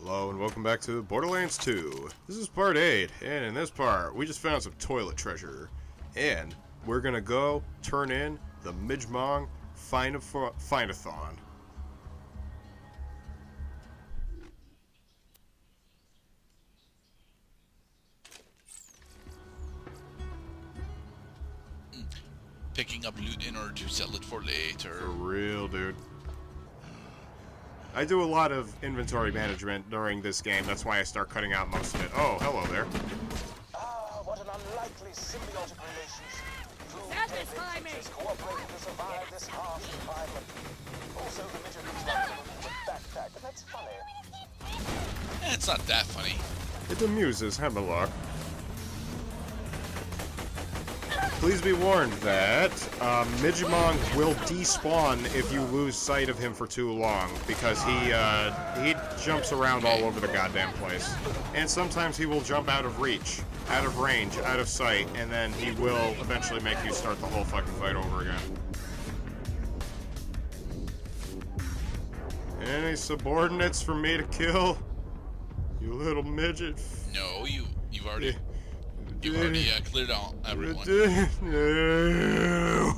Hello and welcome back to Borderlands 2. This is part 8, and in this part, we just found some toilet treasure. And we're gonna go turn in the Midgemong Find-A-Thon. Picking up loot in order to sell it for later. For real, dude. I do a lot of inventory management during this game, that's why I start cutting out most of it. Oh, hello there. Ah, what an unlikely symbiotic relationship. Satisfy me! Cooperating to survive this harsh environment. Also, the midget looks like a backpack, and that's funny. It's not that funny. It amuses Hemlock. Please be warned that Midgemong will despawn if you lose sight of him for too long, because he jumps around all over the goddamn place. And sometimes he will jump out of reach, out of range, out of sight, and then he will eventually make you start the whole fucking fight over again. Any subordinates for me to kill? You little midget. No, you've already cleared out everyone. No.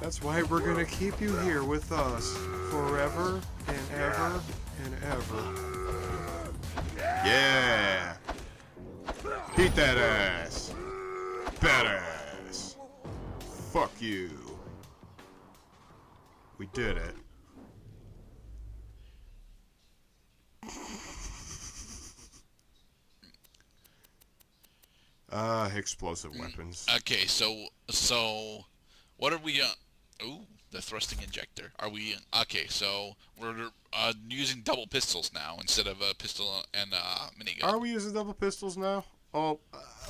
That's why we're gonna keep you here with us forever and ever and ever. Yeah. Beat that ass. Badass. Fuck you. We did it. Explosive weapons. Okay, so what are we? Ooh, the thrusting injector. Are we? Okay, so we're using double pistols now instead of a pistol and a minigun. Are we using double pistols now? Oh,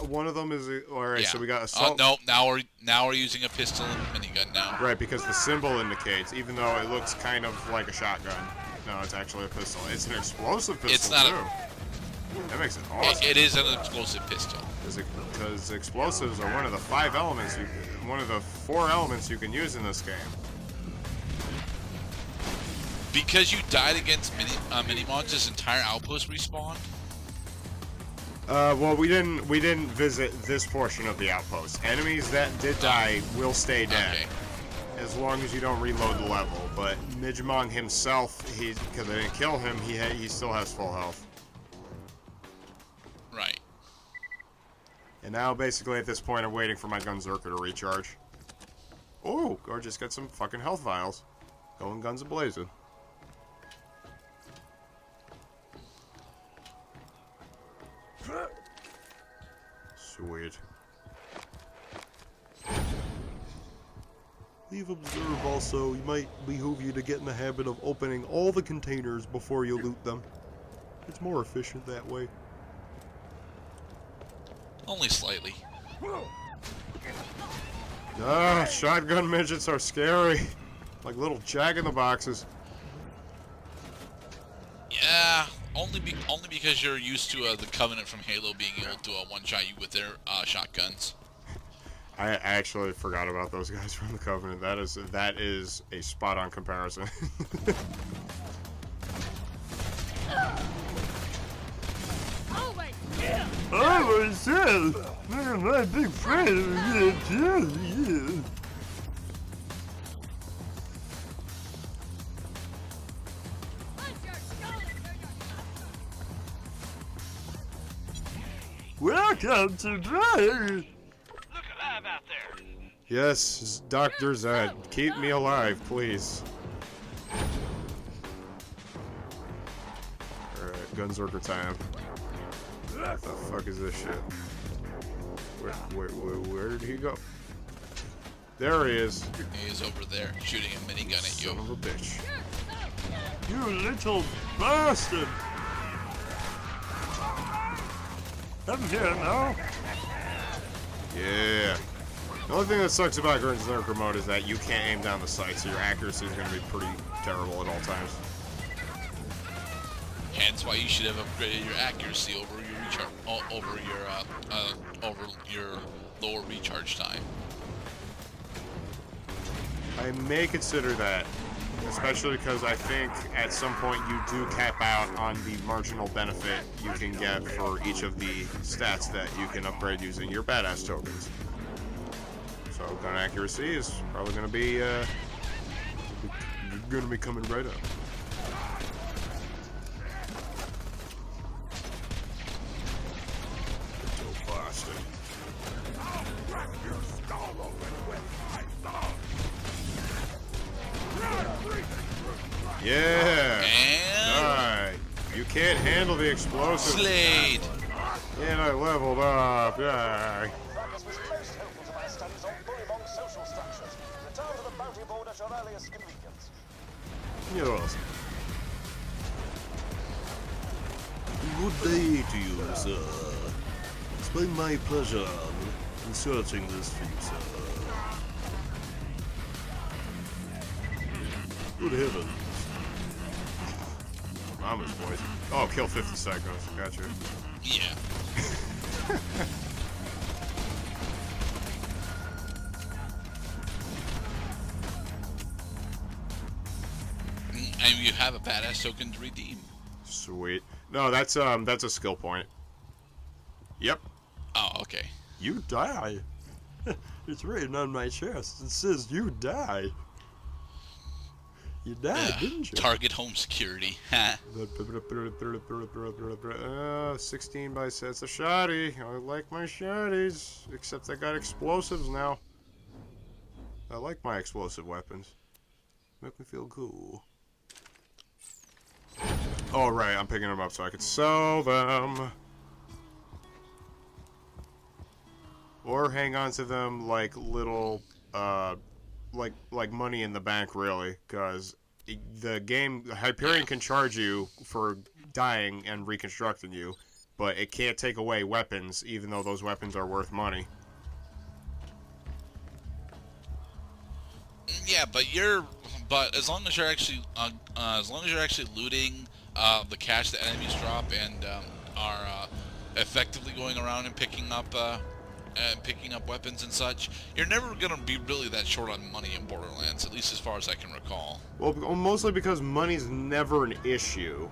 one of them is alright. Yeah. So we got assault. No, now we're using a pistol and minigun now. Right, because the symbol indicates, even though it looks kind of like a shotgun. No, it's actually a pistol. It's an explosive pistol. It's not too. That makes it awesome. It is an explosive pistol. Because explosives are one of the 5 elements, one of the 4 elements you can use in this game. Because you died against Minimons, this entire outpost respawned. Well, we didn't visit this portion of the outpost. Enemies that did die will stay dead, Okay. as long as you don't reload the level. But Midgemong himself, because I didn't kill him, he still has full health. Right. And now, basically, at this point, I'm waiting for my Gunzerker to recharge. Oh, or just get some fucking health vials. Going guns a-blazing. Sweet. Leave observe also. You might behoove you to get in the habit of opening all the containers before you loot them. It's more efficient that way. Only slightly. Ah, shotgun midgets are scary. Like little jack-in-the-boxes. Yeah, only because you're used to the Covenant from Halo being able to one-shot you with their shotguns. I actually forgot about those guys from the Covenant. That is a spot-on comparison. Oh, myself! My big friend! Yeah. Welcome to Drive! Look alive out there! Yes, Dr. Zed, keep me alive, please. Alright, Gunzerker time. What the fuck is this shit? Where did he go? There he is. He's over there shooting a minigun at you. Son of a bitch. You little bastard! I'm here now. Yeah. The only thing that sucks about Gunzerker mode is that you can't aim down the sight, so your accuracy is going to be pretty terrible at all times. Hence why you should have upgraded your accuracy over your lower recharge time. I may consider that. Especially because I think at some point you do cap out on the marginal benefit you can get for each of the stats that you can upgrade using your badass tokens. So gun accuracy is probably going to be coming right up. Little bastard. Yeah! And Alright. You can't handle the explosive. Slade. And I leveled up. Yay. Fracas was most helpful to my studies on Bullymong social structures. Return to the bounty board at your earliest convenience. Yes. Good day to you, sir. It's been my pleasure in searching this for you, sir. Good heavens. Mama's voice. Oh, kill 50 psychos. Gotcha. Yeah. And you have a badass token to redeem. Sweet. No, that's a skill point. Yep. Oh, okay. You die. It's written on my chest. It says you die. You died, didn't you? Target home security. Ha. 16 by sets of shoddy. I like my shotties. Except I got explosives now. I like my explosive weapons. Make me feel cool. Oh, right. I'm picking them up so I can sell them. Or hang on to them like little, like money in the bank, really, because the game Hyperion can charge you for dying and reconstructing you, but it can't take away weapons, even though those weapons are worth money. Yeah, but as long as you're actually looting the cash that enemies drop and are effectively going around and picking up weapons and such, you're never gonna be really that short on money in Borderlands, at least as far as I can recall. Well, mostly because money's never an issue.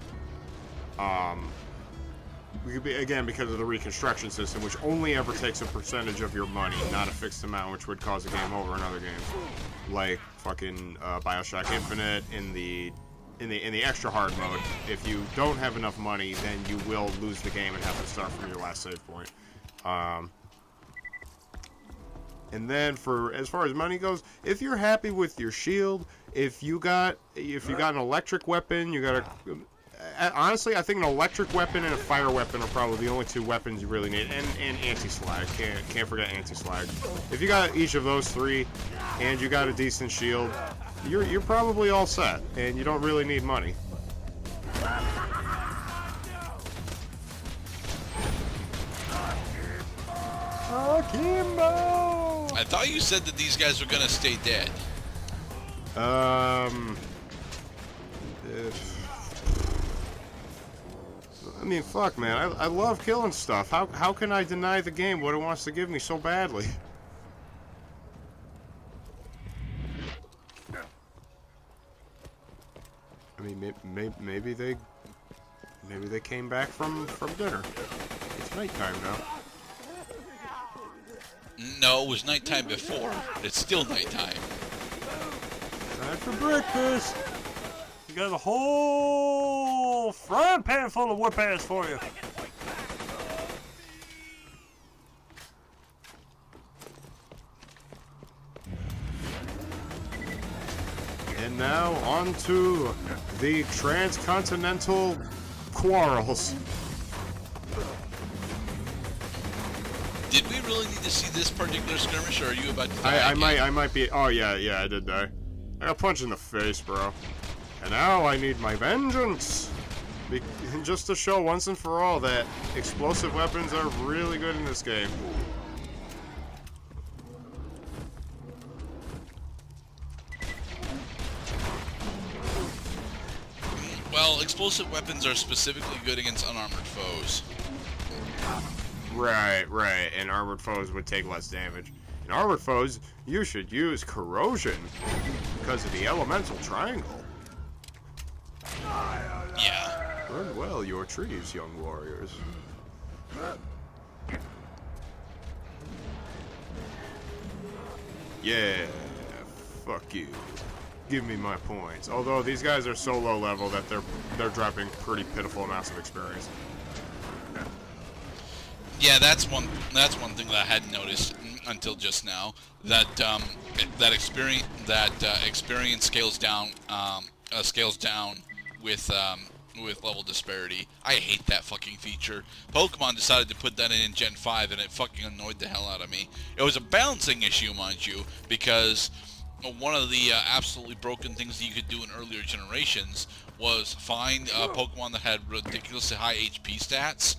Again, because of the reconstruction system, which only ever takes a percentage of your money, not a fixed amount, which would cause a game over in other games, like fucking BioShock Infinite in the extra hard mode. If you don't have enough money, then you will lose the game and have to start from your last save point. And then as far as money goes, if you're happy with your shield, if you got an electric weapon, you got honestly, I think an electric weapon and a fire weapon are probably the only two weapons you really need, and anti-slag. Can't forget anti-slag. If you got each of those three, and you got a decent shield, you're probably all set, and you don't really need money. Akimbo! I thought you said that these guys were gonna stay dead. I mean, fuck, man. I love killing stuff. How can I deny the game what it wants to give me so badly? I mean, maybe they came back from dinner. It's nighttime now. No, it was nighttime before. It's still nighttime. Time for breakfast. You got a whole frying pan full of whoop ass for you. And now on to the transcontinental quarrels. Did we really need to see this particular skirmish, or are you about to die I might be. Oh yeah, I did die. I got punched in the face, bro. And now I need my vengeance. Just to show once and for all that explosive weapons are really good in this game. Well, explosive weapons are specifically good against unarmored foes. Right. And armored foes would take less damage. In armored foes, you should use corrosion because of the elemental triangle. Yeah. Learn well your trees, young warriors. Yeah, fuck you. Give me my points. Although these guys are so low level that they're dropping pretty pitiful amounts of experience. Yeah, that's one thing that I hadn't noticed until just now. That experience scales down with level disparity. I hate that fucking feature. Pokemon decided to put that in Gen 5, and it fucking annoyed the hell out of me. It was a balancing issue, mind you, because one of the absolutely broken things that you could do in earlier generations was find Pokemon that had ridiculously high HP stats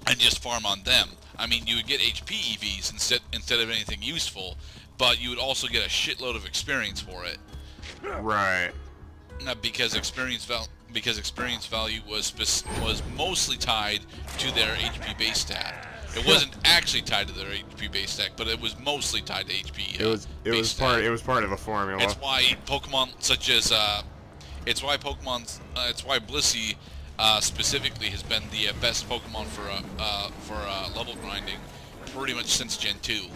and just farm on them. I mean, you would get HP EVs instead of anything useful, but you would also get a shitload of experience for it. Right. Because experience value was mostly tied to their HP base stat. It wasn't actually tied to their HP base stat, but it was mostly tied to HP. It was part of the formula. It's why Pokemon such as it's why Blissey specifically has been the best Pokemon for level grinding pretty much since Gen 2.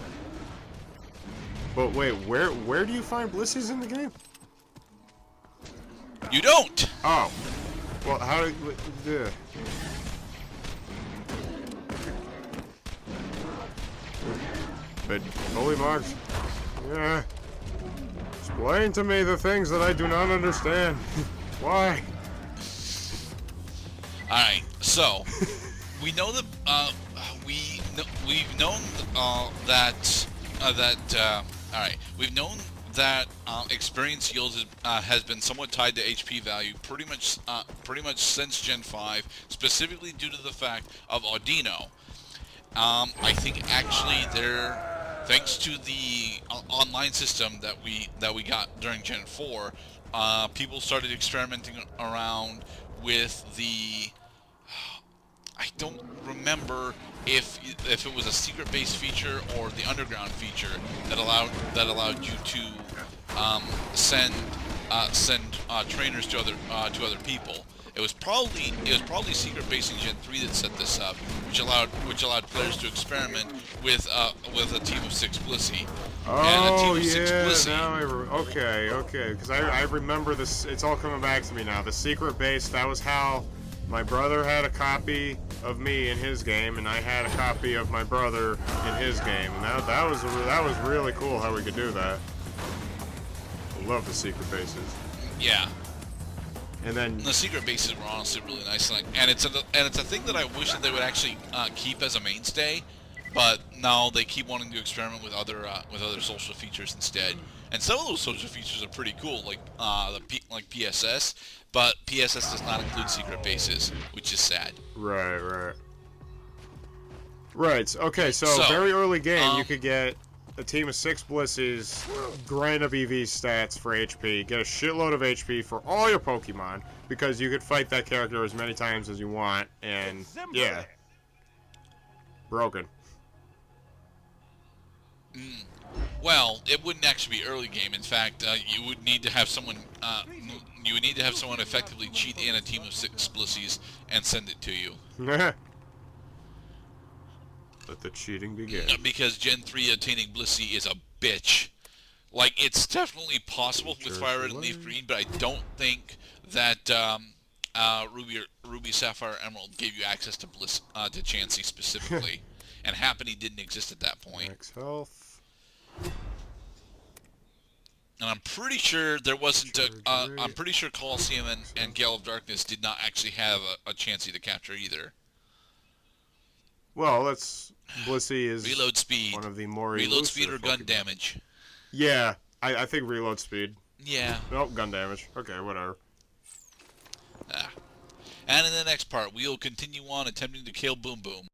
But wait, where do you find Blisseys in the game? You don't. Oh. Well, how do you... But, holy marks. Yeah. Explain to me the things that I do not understand. Why? Alright, so, we know that, we've known that experience yield has been somewhat tied to HP value pretty much since Gen 5, specifically due to the fact of Audino. I think actually thanks to the online system that we got during Gen 4, people started experimenting around with the. I don't remember if it was a secret base feature or the underground feature that allowed you to send trainers to other people. It was probably secret base in Gen 3 that set this up, which allowed players to experiment with a team of 6 Blissey. Oh yeah, now okay, because I remember this. It's all coming back to me now. The secret base, that was how my brother had a copy of me in his game, and I had a copy of my brother in his game, and that was really cool how we could do that. I love the secret bases. Yeah. And then the secret bases were honestly really nice, and it's a thing that I wish that they would actually keep as a mainstay, but now they keep wanting to experiment with other social features instead. And some of those social features are pretty cool, like PSS, but PSS does not include secret bases, which is sad. Right. Okay, so very early game, you could get a team of 6 Blisseys, grind up EV stats for HP, get a shitload of HP for all your Pokemon, because you could fight that character as many times as you want, and yeah. Broken. Well, it wouldn't actually be early game. In fact, you would need to have someone effectively cheat in a team of 6 Blisseys and send it to you. Let the cheating begin. Because Gen 3 attaining Blissey is a bitch. Like, it's definitely possible with Fire Red and Leaf Green, but I don't think that Ruby, Sapphire, Emerald gave you access to to Chansey specifically. And Happiny didn't exist at that point. Max health. And I'm pretty sure there wasn't I'm pretty sure Colosseum and Gale of Darkness did not actually have a Chansey to capture either. Well, Blissey is reload speed. One of the more reload speed or gun Pokemon. damage. Yeah, I think reload speed. Yeah. Nope, gun damage. Okay, whatever. And in the next part, we will continue on attempting to kill Boom Boom.